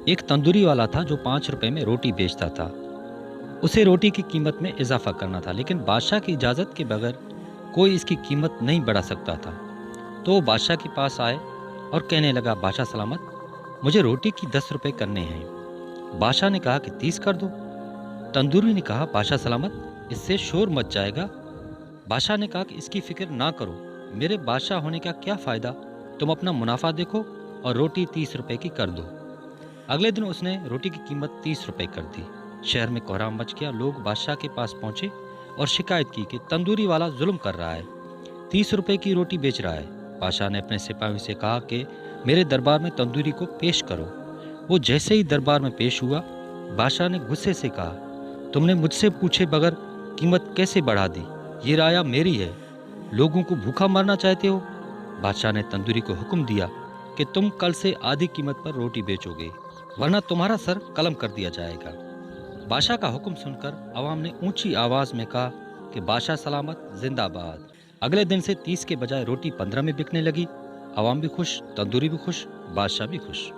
ایک تندوری والا تھا جو 5 روپے میں روٹی بیچتا تھا۔ اسے روٹی کی قیمت میں اضافہ کرنا تھا، لیکن بادشاہ کی اجازت کے بغیر کوئی اس کی قیمت نہیں بڑھا سکتا تھا۔ تو وہ بادشاہ کے پاس آئے اور کہنے لگا، بادشاہ سلامت، مجھے روٹی کی 10 روپے کرنے ہیں۔ بادشاہ نے کہا کہ 30 کر دو۔ تندوری نے کہا، بادشاہ سلامت، اس سے شور مچ جائے گا۔ بادشاہ نے کہا کہ اس کی فکر نہ کرو، میرے بادشاہ ہونے کا کیا فائدہ، تم اپنا منافع دیکھو اور روٹی 30 روپے کی کر دو۔ اگلے دن اس نے روٹی کی قیمت 30 روپے کر دی۔ شہر میں کوہرام مچ گیا، لوگ بادشاہ کے پاس پہنچے اور شکایت کی کہ تندوری والا ظلم کر رہا ہے، 30 روپے کی روٹی بیچ رہا ہے۔ بادشاہ نے اپنے سپاہیوں سے کہا کہ میرے دربار میں تندوری کو پیش کرو۔ وہ جیسے ہی دربار میں پیش ہوا، بادشاہ نے غصے سے کہا، تم نے مجھ سے پوچھے بغیر قیمت کیسے بڑھا دی؟ یہ رایا میری ہے، لوگوں کو بھوکا مرنا چاہتے ہو؟ بادشاہ نے تندوری کو حکم دیا کہ تم کل سے آدھی قیمت پر روٹی بیچو گے، ورنہ تمہارا سر قلم کر دیا جائے گا۔ بادشاہ کا حکم سن کر عوام نے اونچی آواز میں کہا کہ بادشاہ سلامت زندہ باد۔ اگلے دن سے 30 کے بجائے روٹی 15 میں بکنے لگی۔ عوام بھی خوش، تندوری بھی خوش، بادشاہ بھی خوش۔